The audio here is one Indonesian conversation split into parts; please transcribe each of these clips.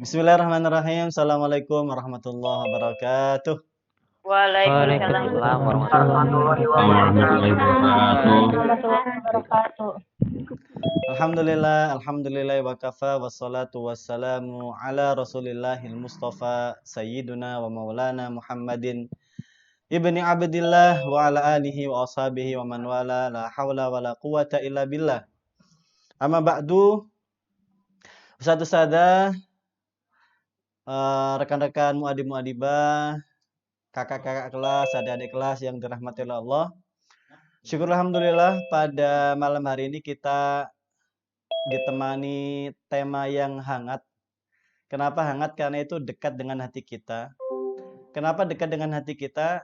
Bismillahirrahmanirrahim. Assalamualaikum warahmatullahi wabarakatuh. Waalaikumsalam Waalaikumsalam warahmatullahi warahmatullahi wabarakatuh. wabarakatuh. Alhamdulillah wa kafa wassalatu wassalamu ala Rasulillahil Mustafa Sayyiduna wa Maulana Muhammadin ibni Abdillah wa ala alihi wa ashabihi wa man wala la hawla wa la quwata illa billah. Amma ba'du, ustadz-ustadzah, rekan-rekan muadib-muadibah, kakak-kakak kelas, adik-adik kelas yang dirahmati oleh Allah. Syukur alhamdulillah pada malam hari ini kita ditemani tema yang hangat. Kenapa hangat? Karena itu dekat dengan hati kita. Kenapa dekat dengan hati kita?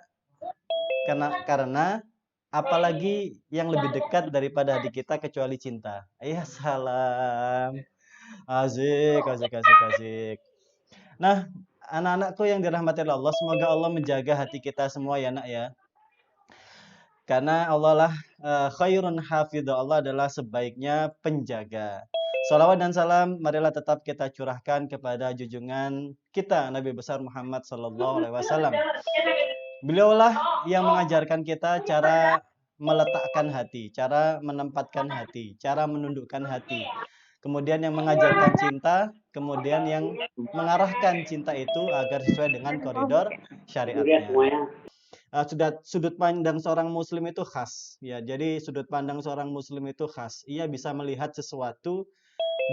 Karena apalagi yang lebih dekat daripada hati kita kecuali cinta. Ya salam. Asik, asik, asik, asik. Nah, anak-anakku yang dirahmati Allah, semoga Allah menjaga hati kita semua ya nak ya. Karena Allah lah khairun hafidha, Allah adalah sebaiknya penjaga. Salawat dan salam marilah tetap kita curahkan kepada junjungan kita Nabi besar Muhammad sallallahu alaihi wasallam. Beliaulah yang mengajarkan kita cara meletakkan hati, cara menempatkan hati, cara menundukkan hati. Kemudian yang mengajarkan cinta, kemudian yang mengarahkan cinta itu agar sesuai dengan koridor syariatnya. Sudut pandang seorang muslim itu khas ya. Jadi sudut pandang seorang muslim itu khas. Ia bisa melihat sesuatu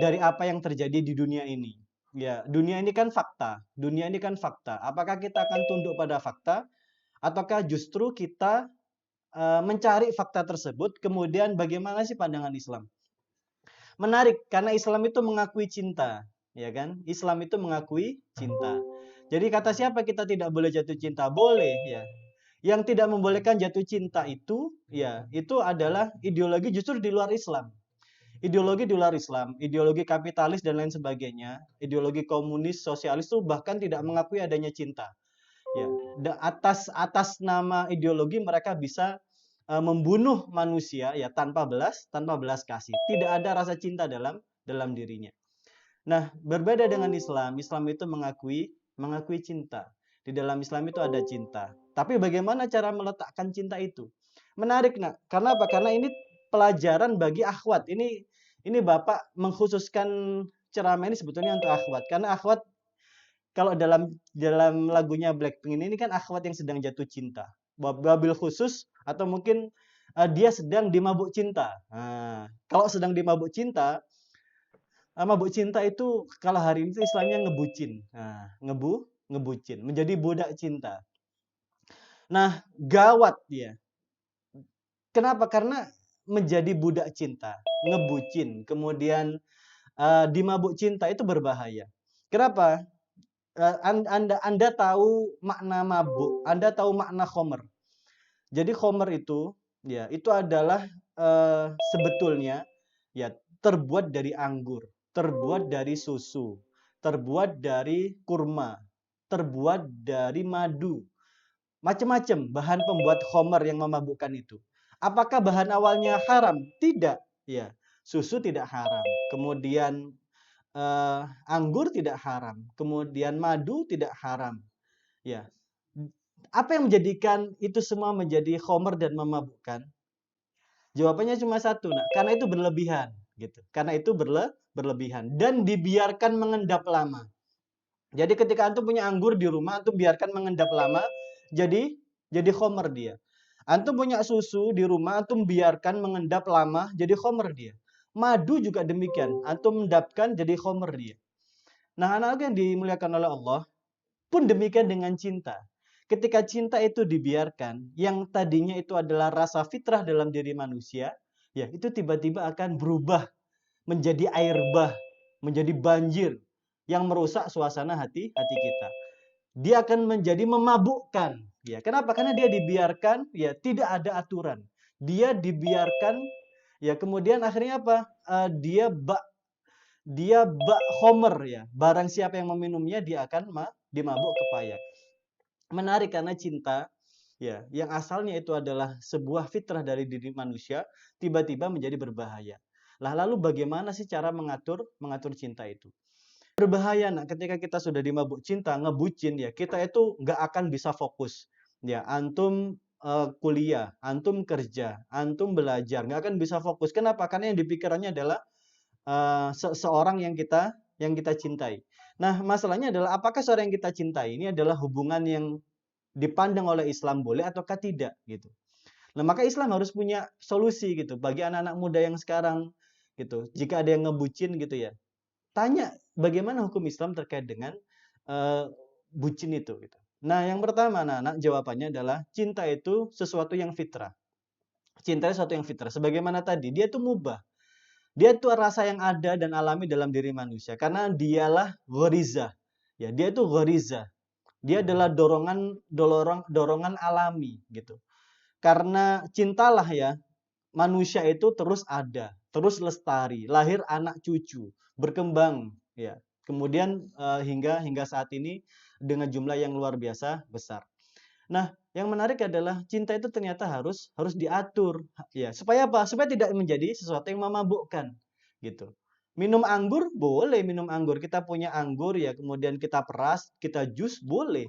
dari apa yang terjadi di dunia ini. Ya, dunia ini kan fakta. Dunia ini kan fakta. Apakah kita akan tunduk pada fakta ataukah justru kita mencari fakta tersebut, kemudian bagaimana sih pandangan Islam? Menarik karena Islam itu mengakui cinta, ya kan? Islam itu mengakui cinta. Jadi kata siapa kita tidak boleh jatuh cinta? Boleh ya. Yang tidak membolehkan jatuh cinta itu, ya, itu adalah ideologi justru di luar Islam. Ideologi di luar Islam, ideologi kapitalis dan lain sebagainya, ideologi komunis, sosialis itu bahkan tidak mengakui adanya cinta. Ya, atas nama ideologi mereka bisa membunuh manusia ya tanpa belas kasih. Tidak ada rasa cinta dalam dirinya. Nah, berbeda dengan Islam, Islam itu mengakui cinta. Di dalam Islam itu ada cinta. Tapi bagaimana cara meletakkan cinta itu? Menarik, nak. Karena apa? Karena ini pelajaran bagi akhwat. Ini Bapak mengkhususkan ceramah ini sebetulnya untuk akhwat. Karena akhwat kalau dalam lagunya Blackpink ini kan akhwat yang sedang jatuh cinta. Wabil khusus atau mungkin dia sedang dimabuk cinta. Nah, kalau sedang dimabuk cinta, mabuk cinta itu kalau hari ini itu istilahnya ngebucin. Nah, ngebucin, menjadi budak cinta. Nah, gawat dia. Kenapa? Karena menjadi budak cinta, ngebucin, kemudian dimabuk cinta itu berbahaya. Kenapa? Anda tahu makna mabuk, Anda tahu makna khomer. Jadi khomer itu, ya, itu adalah sebetulnya ya terbuat dari anggur, terbuat dari susu, terbuat dari kurma, terbuat dari madu. Macam-macam bahan pembuat khomer yang memabukkan itu. Apakah bahan awalnya haram? Tidak. Ya, susu tidak haram. Kemudian anggur tidak haram. Kemudian madu tidak haram. Ya. Apa yang menjadikan itu semua menjadi khomer dan memabukkan? Jawabannya cuma satu, nak. Karena itu berlebihan, gitu. Karena itu berlebihan dan dibiarkan mengendap lama. Jadi ketika antum punya anggur di rumah, antum biarkan mengendap lama, jadi khomer dia. Antum punya susu di rumah, antum biarkan mengendap lama, jadi khomer dia. Madu juga demikian, antum endapkan jadi khomer dia. Nah, anak-anak yang dimuliakan oleh Allah pun demikian dengan cinta. Ketika cinta itu dibiarkan, yang tadinya itu adalah rasa fitrah dalam diri manusia, ya itu tiba-tiba akan berubah menjadi air bah, menjadi banjir yang merusak suasana hati kita. Dia akan menjadi memabukkan. Ya, kenapa? Karena dia dibiarkan, ya tidak ada aturan. Dia dibiarkan, ya kemudian akhirnya apa? Dia bak homer ya. Barang siapa yang meminumnya dia akan dimabuk kepayak. Menarik karena cinta ya, yang asalnya itu adalah sebuah fitrah dari diri manusia, tiba-tiba menjadi berbahaya. Lalu bagaimana sih cara mengatur cinta itu? Berbahaya nak ketika kita sudah dimabuk cinta, ngebucin ya, kita itu nggak akan bisa fokus. Ya, antum kuliah, antum kerja, antum belajar, nggak akan bisa fokus. Kenapa? Karena yang dipikirannya adalah seorang yang kita cintai. Nah, masalahnya adalah apakah seorang yang kita cintai ini adalah hubungan yang dipandang oleh Islam boleh ataukah tidak gitu. Nah, maka Islam harus punya solusi gitu bagi anak-anak muda yang sekarang gitu. Jika ada yang ngebucin gitu ya, tanya bagaimana hukum Islam terkait dengan eee, bucin itu gitu. Nah, yang pertama anak-anak jawabannya adalah cinta itu sesuatu yang fitrah. Cinta itu sesuatu yang fitrah. Sebagaimana tadi, dia itu mubah. Dia itu rasa yang ada dan alami dalam diri manusia karena dialah gharizah. Ya, dia itu gharizah. Dia adalah dorongan alami gitu. Karena cintalah ya, manusia itu terus ada, terus lestari, lahir anak cucu, berkembang ya. Kemudian hingga saat ini dengan jumlah yang luar biasa besar. Nah, yang menarik adalah cinta itu ternyata harus diatur ya. Supaya apa? Supaya tidak menjadi sesuatu yang memabukkan gitu. Minum anggur boleh minum anggur. Kita punya anggur ya, kemudian kita peras, kita jus boleh.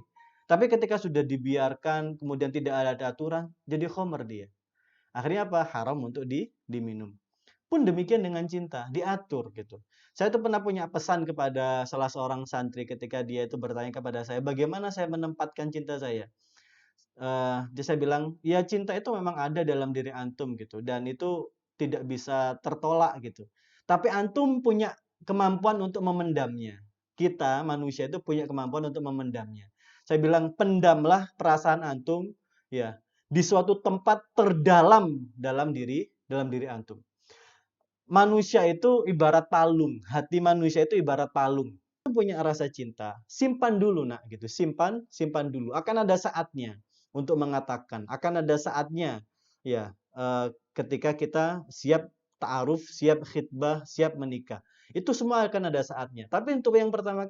Tapi ketika sudah dibiarkan, kemudian tidak ada aturan, jadi khamr dia. Akhirnya apa? Haram untuk diminum. Pun demikian dengan cinta, diatur gitu. Saya tuh pernah punya pesan kepada salah seorang santri ketika dia itu bertanya kepada saya, bagaimana saya menempatkan cinta saya? Dia saya bilang, ya cinta itu memang ada dalam diri antum gitu, dan itu tidak bisa tertolak gitu. Tapi antum punya kemampuan untuk memendamnya. Kita manusia itu punya kemampuan untuk memendamnya. Saya bilang, pendamlah perasaan antum ya di suatu tempat terdalam dalam diri antum. Manusia itu ibarat palung, hati manusia itu ibarat palung. Punya rasa cinta, simpan dulu nak gitu, simpan dulu. Akan ada saatnya untuk mengatakan, akan ada saatnya ya ketika kita siap ta'aruf, siap khitbah, siap menikah. Itu semua akan ada saatnya. Tapi untuk yang pertama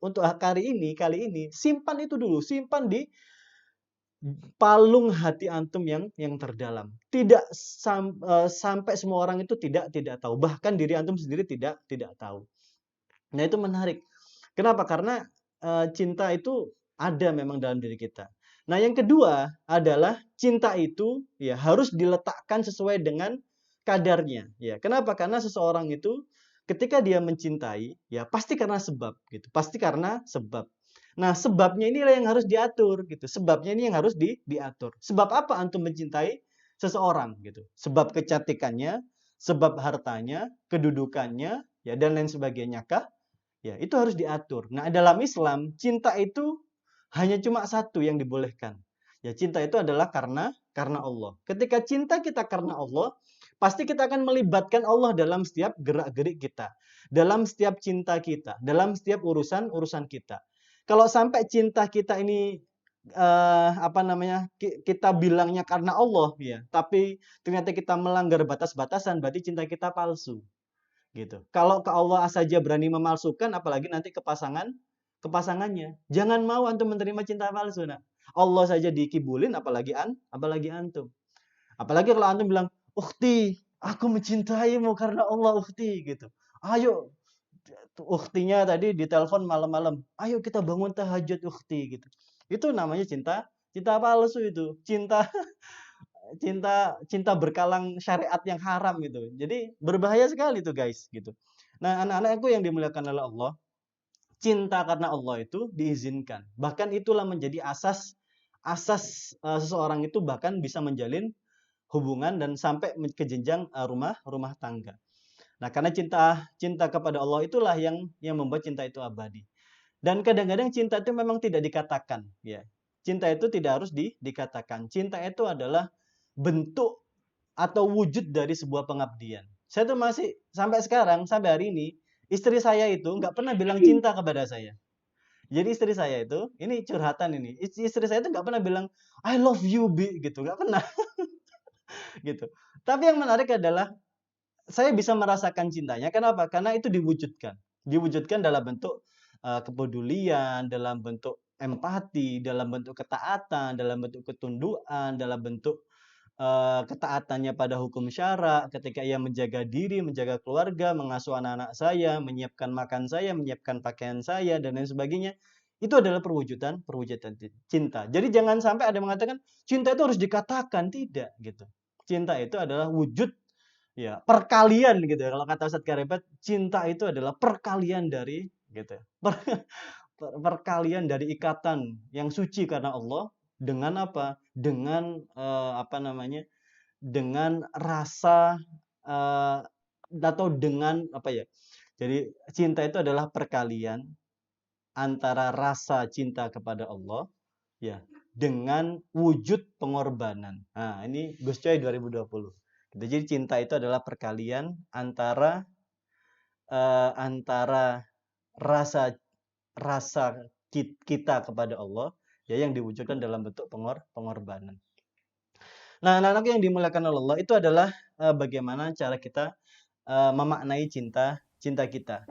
untuk kali ini simpan itu dulu, simpan di palung hati antum yang terdalam. Tidak sampai semua orang itu tidak tahu. Bahkan diri antum sendiri tidak tahu. Nah, itu menarik. Kenapa? Karena cinta itu ada memang dalam diri kita. Nah, yang kedua adalah cinta itu ya harus diletakkan sesuai dengan kadarnya. Ya, kenapa? Karena seseorang itu ketika dia mencintai, ya pasti karena sebab gitu. Pasti karena sebab. Nah, sebabnya inilah yang harus diatur gitu. Sebabnya ini yang harus diatur. Sebab apa antum mencintai seseorang gitu? Sebab kecantikannya, sebab hartanya, kedudukannya, ya dan lain sebagainya kah? Ya, itu harus diatur. Nah, dalam Islam, cinta itu hanya cuma satu yang dibolehkan. Ya, cinta itu adalah karena Allah. Ketika cinta kita karena Allah, pasti kita akan melibatkan Allah dalam setiap gerak-gerik kita, dalam setiap cinta kita, dalam setiap urusan kita. Kalau sampai cinta kita ini kita bilangnya karena Allah ya, tapi ternyata kita melanggar batas-batasan, berarti cinta kita palsu gitu. Kalau ke Allah saja berani memalsukan, apalagi nanti ke pasangannya. Jangan mau antum menerima cinta palsu, nak. Allah saja dikibulin, apalagi antum. Apalagi kalau antum bilang, "Ukhti, aku mencintaimu karena Allah, ukhti." gitu. Ayo, ukhtinya tadi ditelepon malam-malam, "Ayo kita bangun tahajud, ukhti." gitu. Itu namanya cinta palsu itu. Cinta cinta cinta berkalang syariat yang haram gitu. Jadi berbahaya sekali tuh guys gitu. Nah, anak-anakku yang dimuliakan oleh Allah, cinta karena Allah itu diizinkan. Bahkan itulah menjadi asas seseorang itu bahkan bisa menjalin hubungan dan sampai ke jenjang rumah tangga. Nah, karena cinta kepada Allah itulah yang membuat cinta itu abadi. Dan kadang-kadang cinta itu memang tidak dikatakan, ya. Cinta itu tidak harus dikatakan. Cinta itu adalah bentuk atau wujud dari sebuah pengabdian. Saya tuh masih sampai sekarang, sampai hari ini, istri saya itu nggak pernah bilang cinta kepada saya. Jadi istri saya itu, ini curhatan ini, istri saya itu nggak pernah bilang I love you, Bi, gitu, nggak pernah, gitu. Tapi yang menarik adalah saya bisa merasakan cintanya. Kenapa? Karena itu diwujudkan dalam bentuk kepedulian, dalam bentuk empati, dalam bentuk ketaatan, dalam bentuk ketundukan, dalam bentuk ketaatannya pada hukum syara, ketika ia menjaga diri, menjaga keluarga, mengasuh anak-anak saya, menyiapkan makan saya, menyiapkan pakaian saya, dan lain sebagainya. Itu adalah perwujudan cinta. Jadi jangan sampai ada yang mengatakan cinta itu harus dikatakan, tidak gitu. Cinta itu adalah wujud ya perkalian gitu ya. Kalau kata Ustadz Karebet, cinta itu adalah perkalian dari gitu. Perkalian dari ikatan yang suci karena Allah dengan apa? Dengan apa namanya? Dengan rasa atau dengan apa ya? Jadi cinta itu adalah perkalian antara rasa cinta kepada Allah ya dengan wujud pengorbanan. Nah, ini Gus Coy 2020. Gitu. Jadi cinta itu adalah perkalian antara antara rasa rasa kita kepada Allah ya yang diwujudkan dalam bentuk pengorbanan. Nah, anak-anak yang dimuliakan Allah itu adalah bagaimana cara kita memaknai cinta kita.